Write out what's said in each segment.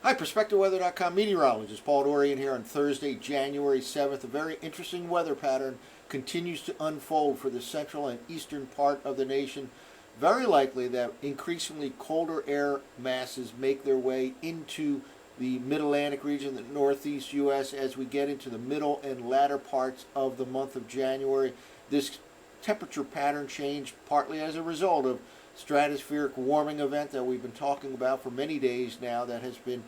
Hi, PerspectiveWeather.com meteorologist Paul Dorian here on Thursday, January 7th. A very interesting weather pattern continues to unfold for the central and eastern part of the nation. Very likely that increasingly colder air masses make their way into the mid-Atlantic region, the northeast U.S. as we get into the middle and latter parts of the month of January. This temperature pattern change partly as a result of stratospheric warming event that we've been talking about for many days now that has been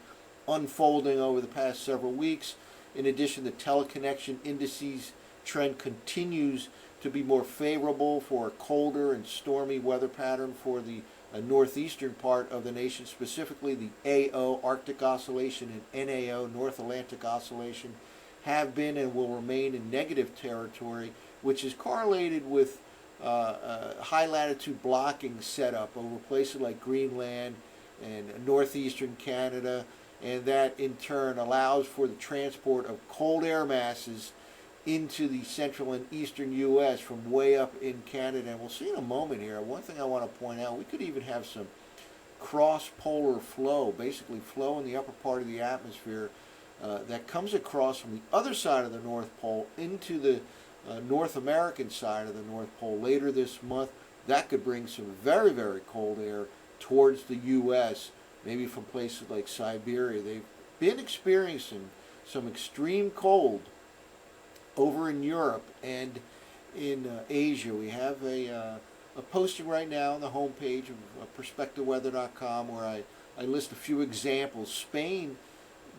unfolding over the past several weeks. In addition, the teleconnection indices trend continues to be more favorable for a colder and stormy weather pattern for the northeastern part of the nation, specifically the AO, Arctic Oscillation, and NAO, North Atlantic Oscillation, have been and will remain in negative territory, which is correlated with high latitude blocking setup over places like Greenland and northeastern Canada, and that in turn allows for the transport of cold air masses into the central and eastern U.S. from way up in Canada. And we'll see in a moment here. One thing I want to point out, we could even have some cross-polar flow, basically flow in the upper part of the atmosphere that comes across from the other side of the North Pole into the North American side of the North Pole later this month. That could bring some very, very cold air towards the U.S., maybe from places like Siberia. They've been experiencing some extreme cold over in Europe and in Asia. We have a posting right now on the homepage of PerspectiveWeather.com where I list a few examples. Spain,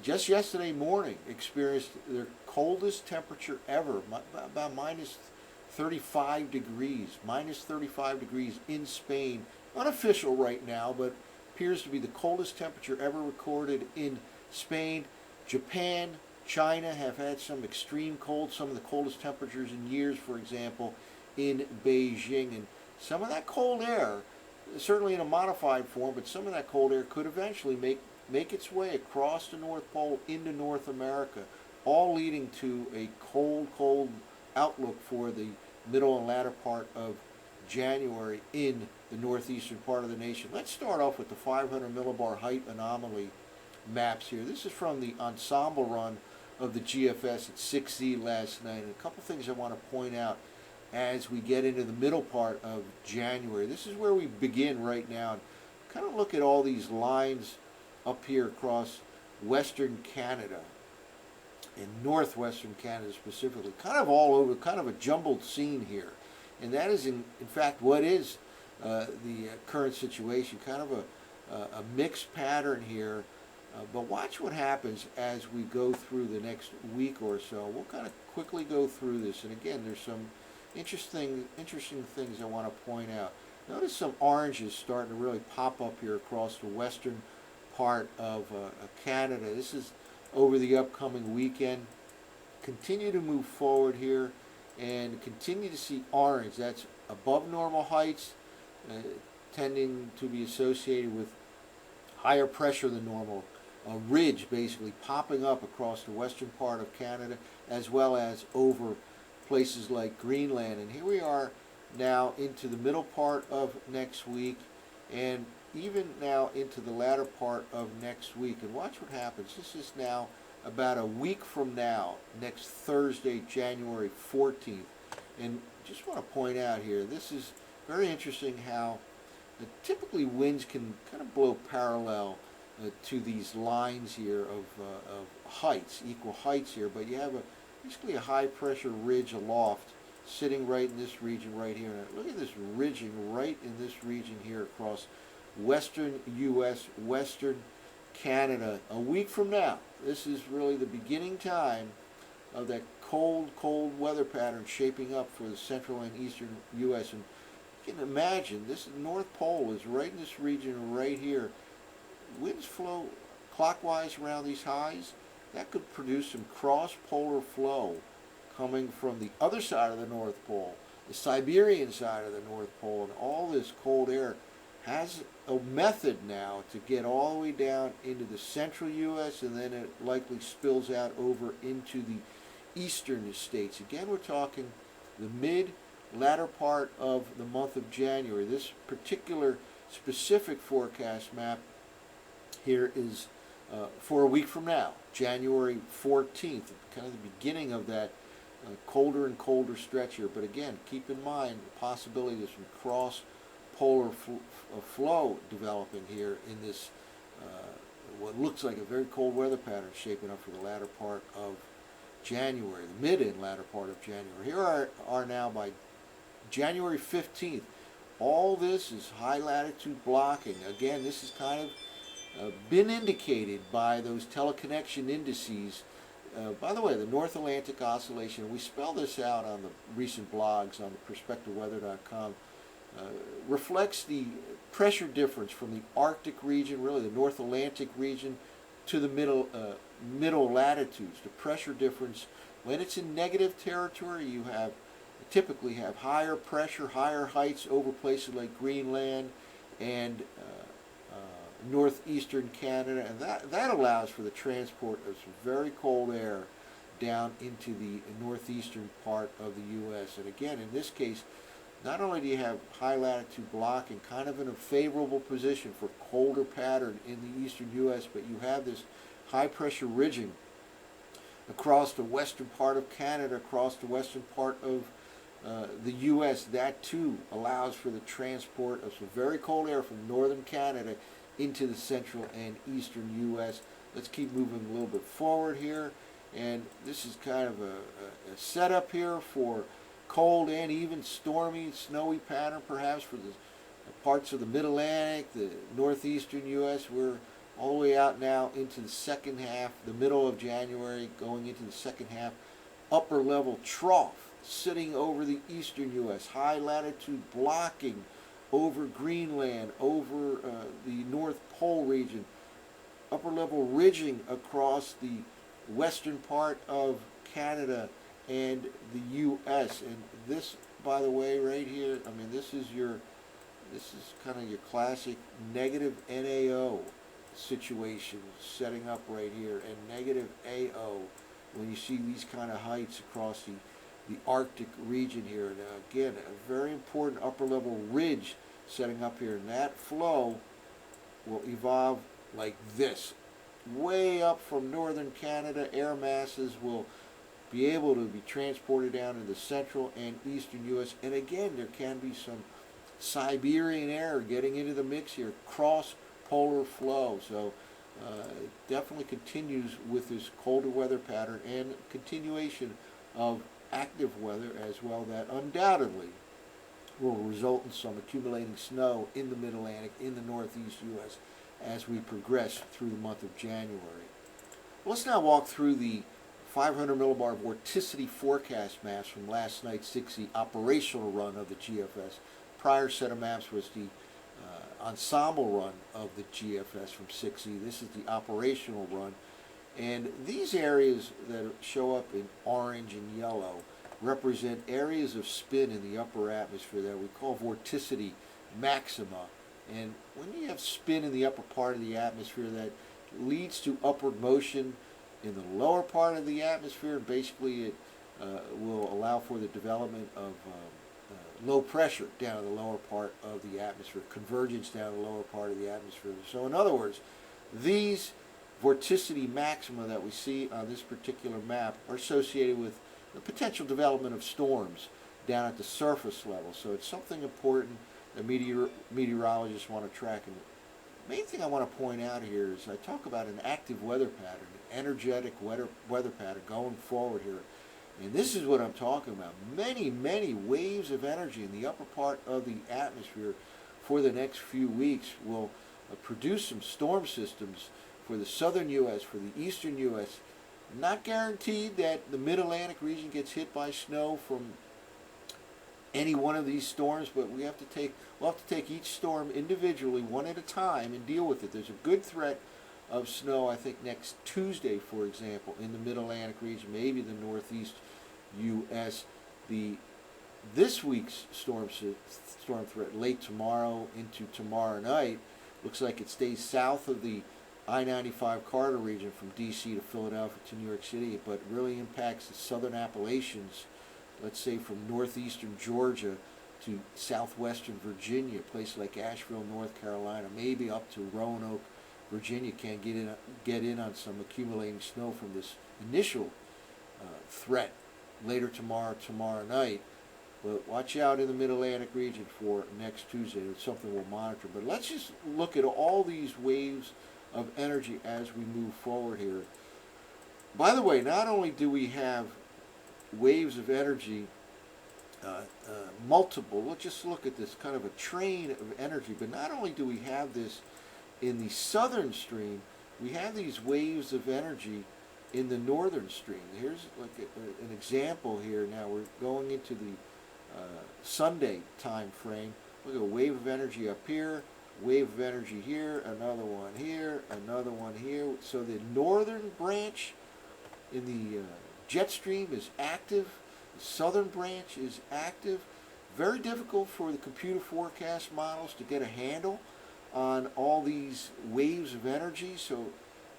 just yesterday morning, experienced their coldest temperature ever, about minus 35 degrees, minus 35 degrees in Spain. Unofficial right now, but appears to be the coldest temperature ever recorded in Spain. Japan, China have had some extreme cold, some of the coldest temperatures in years, for example, in Beijing. And some of that cold air, certainly in a modified form, but some of that cold air could eventually make its way across the North Pole into North America, all leading to a cold, cold outlook for the middle and latter part of January in the northeastern part of the nation. Let's start off with the 500 millibar height anomaly maps here. This is from the ensemble run of the GFS at 6Z last night. And a couple things I want to point out as we get into the middle part of January. This is where we begin right now. Kind of look at all these lines up here across western Canada and northwestern Canada specifically, kind of all over, kind of a jumbled scene here. And that is in fact what is the current situation, kind of a mixed pattern here. But watch what happens as we go through the next week or so. We'll kind of quickly go through this. And again, there's some interesting things I want to point out. Notice some oranges starting to really pop up here across the western part of Canada. This is over the upcoming weekend. Continue to move forward here and continue to see orange. That's above normal heights, tending to be associated with higher pressure than normal. A ridge basically popping up across the western part of Canada as well as over places like Greenland. And here we are now into the middle part of next week and even now into the latter part of next week. And watch what happens. This is now about a week from now, next Thursday, January 14th. And just want to point out here, this is very interesting how typically winds can kind of blow parallel to these lines here of heights, equal heights here, but you have basically a high pressure ridge aloft sitting right in this region right here. Now, look at this ridging right in this region here across western U.S., western Canada. A week from now, this is really the beginning time of that cold, cold weather pattern shaping up for the central and eastern U.S. And you can imagine this North Pole is right in this region right here. Winds flow clockwise around these highs. That could produce some cross-polar flow coming from the other side of the North Pole, the Siberian side of the North Pole, and all this cold air has a method now to get all the way down into the central U.S. and then it likely spills out over into the eastern states. Again, we're talking the latter part of the month of January. This particular specific forecast map here is for a week from now, January 14th, kind of the beginning of that colder and colder stretch here. But again, keep in mind the possibility of some cross-polar flow developing here in this what looks like a very cold weather pattern shaping up for the latter part of January, the mid and latter part of January. Here are now by January 15th. All this is high latitude blocking. Again, this is kind of been indicated by those teleconnection indices. By the way, the North Atlantic Oscillation, we spell this out on the recent blogs on perspectiveweather.com, reflects the pressure difference from the Arctic region, really the North Atlantic region, to the middle latitudes. The pressure difference, when it's in negative territory, you typically have higher pressure, higher heights over places like Greenland and northeastern Canada, and that allows for the transport of some very cold air down into the northeastern part of the U.S. And again, in this case, not only do you have high latitude blocking kind of in a favorable position for colder pattern in the eastern U.S., but you have this high pressure ridging across the western part of Canada, across the western part of the U.S. That too allows for the transport of some very cold air from northern Canada into the central and eastern U.S. Let's keep moving a little bit forward here, and this is kind of a setup here for cold and even stormy, snowy pattern perhaps for the parts of the mid-Atlantic, the northeastern U.S. We're all the way out now into the second half, the middle of January, going into the second half. Upper level trough sitting over the eastern U.S., high latitude blocking over Greenland, over the North Pole region, upper level ridging across the western part of Canada and the U.S. And this, by the way, right here, I mean, this is kind of your classic negative NAO situation setting up right here, and negative AO when you see these kind of heights across the Arctic region here. And again, a very important upper level ridge setting up here, and that flow will evolve like this. Way up from northern Canada, air masses will be able to be transported down into the central and eastern U.S. And again, there can be some Siberian air getting into the mix here, cross-polar flow. So it definitely continues with this colder weather pattern and continuation of active weather as well, that undoubtedly will result in some accumulating snow in the mid-Atlantic, in the northeast U.S. as we progress through the month of January. Let's now walk through the 500 millibar vorticity forecast maps from last night's 6E operational run of the GFS. Prior set of maps was the ensemble run of the GFS from 6E. This is the operational run. And these areas that show up in orange and yellow represent areas of spin in the upper atmosphere that we call Vorticity Maxima. And when you have spin in the upper part of the atmosphere, that leads to upward motion in the lower part of the atmosphere. Basically, it will allow for the development of low pressure down in the lower part of the atmosphere, convergence down in the lower part of the atmosphere. So in other words, these vorticity maxima that we see on this particular map are associated with the potential development of storms down at the surface level. So it's something important that meteorologists want to track. And the main thing I want to point out here is I talk about an active weather pattern, an energetic weather pattern going forward here. And this is what I'm talking about. Many, many waves of energy in the upper part of the atmosphere for the next few weeks will produce some storm systems for the southern U.S., for the eastern U.S. Not guaranteed that the mid-Atlantic region gets hit by snow from any one of these storms, but we'll have to take each storm individually, one at a time, and deal with it. There's a good threat of snow, I think, next Tuesday, for example, in the mid-Atlantic region, maybe the northeast U.S. This week's storm threat, late tomorrow into tomorrow night, looks like it stays south of the I-95 corridor region from D.C. to Philadelphia to New York City, but really impacts the southern Appalachians, let's say from northeastern Georgia to southwestern Virginia, places like Asheville, North Carolina, maybe up to Roanoke, Virginia can get in on some accumulating snow from this initial threat later tomorrow night. But watch out in the Mid-Atlantic region for next Tuesday. It's something we'll monitor. But let's just look at all these waves of energy as we move forward here. By the way, not only do we have waves of energy, multiple, let's just look at this kind of a train of energy, but not only do we have this in the southern stream, we have these waves of energy in the northern stream. Here's like an example here. Now we're going into the Sunday time frame. Look at a wave of energy up here, wave of energy here, another one here, another one here. So the northern branch in the jet stream is active. The southern branch is active. Very difficult for the computer forecast models to get a handle on all these waves of energy. So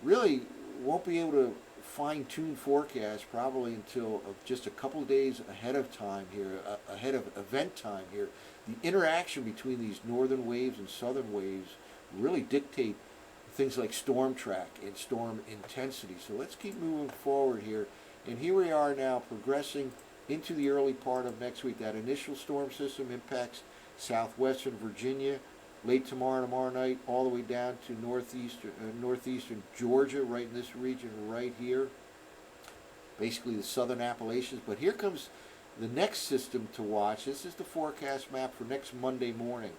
really won't be able to fine-tune forecast probably until just a couple of days ahead of time here, ahead of event time here. The interaction between these northern waves and southern waves really dictate things like storm track and storm intensity. So let's keep moving forward here. And here we are now progressing into the early part of next week. That initial storm system impacts southwestern Virginia late tomorrow night, all the way down to northeastern Georgia, right in this region right here, basically the southern Appalachians. But here comes the next system to watch. This is the forecast map for next Monday morning.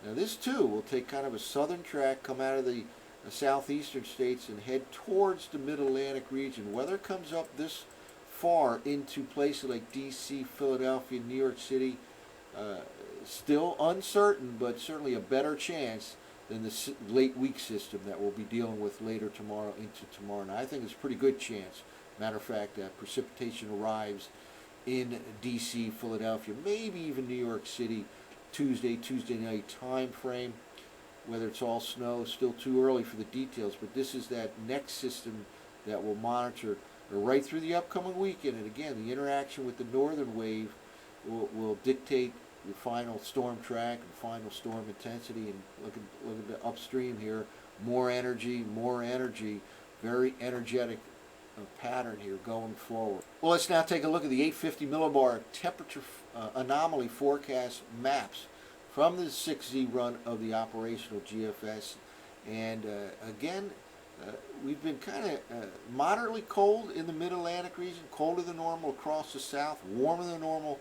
Now this too will take kind of a southern track, come out of the southeastern states and head towards the Mid-Atlantic region. Weather comes up this far into places like D.C., Philadelphia, New York City, still uncertain, but certainly a better chance than the late week system that we'll be dealing with later tomorrow into tomorrow night. I think it's a pretty good chance. Matter of fact, precipitation arrives in D.C., Philadelphia, maybe even New York City, Tuesday night time frame. Whether it's all snow, still too early for the details, but this is that next system that we'll monitor right through the upcoming weekend. And again, the interaction with the northern wave will dictate the final storm track and final storm intensity. And look at the upstream here, more energy, very energetic pattern here going forward. Well, let's now take a look at the 850 millibar temperature anomaly forecast maps from the 6Z run of the operational GFS. And again, we've been kind of moderately cold in the Mid-Atlantic region, colder than normal across the south, warmer than normal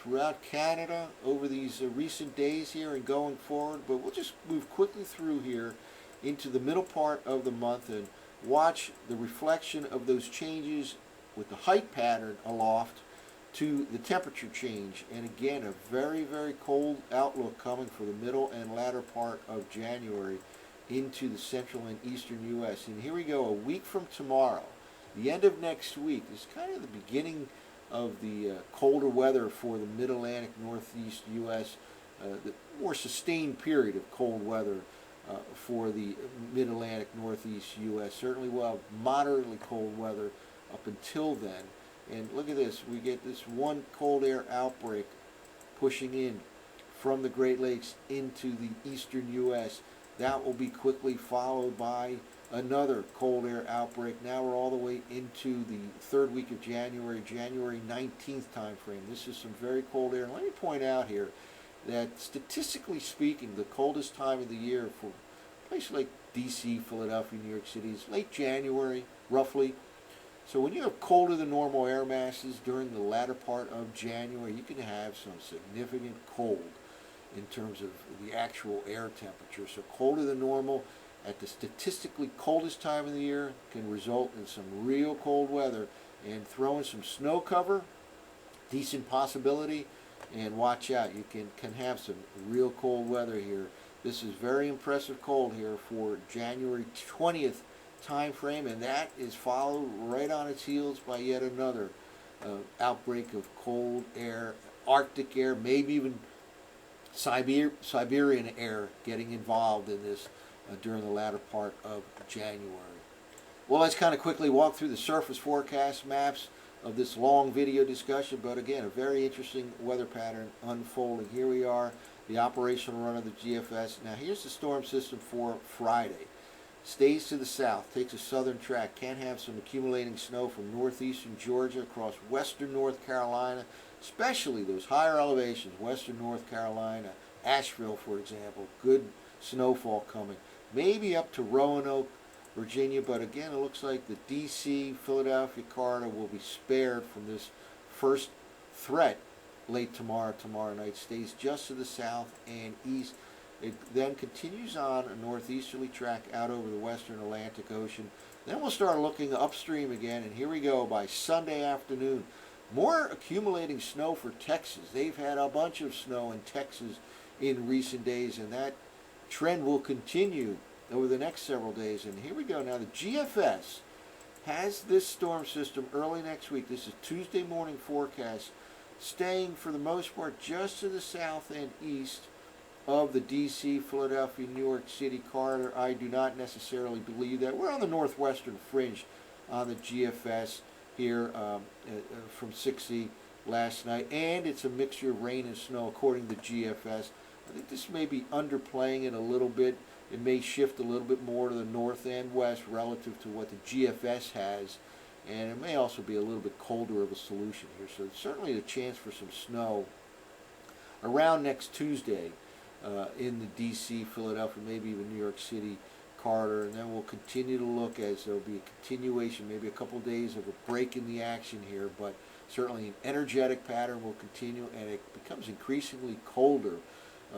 throughout Canada over these recent days here and going forward. But we'll just move quickly through here into the middle part of the month and watch the reflection of those changes with the height pattern aloft to the temperature change. And again, a very, very cold outlook coming for the middle and latter part of January into the central and eastern U.S. And here we go, a week from tomorrow, the end of next week, is kind of the beginning of the colder weather for the mid-Atlantic northeast U.S., the more sustained period of cold weather for the mid-Atlantic northeast U.S. Certainly we'll have moderately cold weather up until then. And look at this, we get this one cold air outbreak pushing in from the Great Lakes into the eastern U.S. That will be quickly followed by another cold air outbreak. Now we're all the way into the third week of January, January 19th time frame. This is some very cold air. And let me point out here that statistically speaking, the coldest time of the year for places like D.C., Philadelphia, New York City is late January, roughly. So when you have colder than normal air masses during the latter part of January, you can have some significant cold in terms of the actual air temperature. So colder than normal at the statistically coldest time of the year can result in some real cold weather, and throw in some snow cover, decent possibility, and watch out, you can have some real cold weather here. This is very impressive cold here for January 20th time frame, and that is followed right on its heels by yet another outbreak of cold air, Arctic air, maybe even Siberian air getting involved in this during the latter part of January. Well, let's kind of quickly walk through the surface forecast maps of this long video discussion, but again, a very interesting weather pattern unfolding. Here we are, the operational run of the GFS. Now here's the storm system for Friday. stays to the south, takes a southern track. Can have some accumulating snow from northeastern Georgia across western North Carolina, especially those higher elevations, western North Carolina, Asheville, for example. Good snowfall coming. Maybe up to Roanoke, Virginia, but again, it looks like the D.C., Philadelphia corridor will be spared from this first threat late tomorrow night. Stays just to the south and east. It then continues on a northeasterly track out over the western Atlantic Ocean. Then we'll start looking upstream again, and here we go by Sunday afternoon. More accumulating snow for Texas. They've had a bunch of snow in Texas in recent days, and that trend will continue over the next several days. And here we go now. The GFS has this storm system early next week. This is Tuesday morning forecast, staying for the most part just to the south and east of the D.C., Philadelphia, New York City corridor. I do not necessarily believe that. We're on the northwestern fringe on the GFS here from 60 last night, and it's a mixture of rain and snow according to the GFS. I think this may be underplaying it a little bit. It may shift a little bit more to the north and west relative to what the GFS has, and it may also be a little bit colder of a solution here. So certainly a chance for some snow around next Tuesday in the D.C., Philadelphia, maybe even New York City corridor, and then we'll continue to look as there'll be a continuation, maybe a couple of days of a break in the action here, but certainly an energetic pattern will continue, and it becomes increasingly colder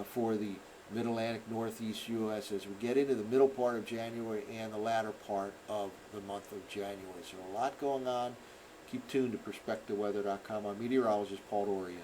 for the Mid-Atlantic, Northeast U.S. as we get into the middle part of January and the latter part of the month of January. So a lot going on. Keep tuned to PerspectiveWeather.com. I'm meteorologist Paul Dorian.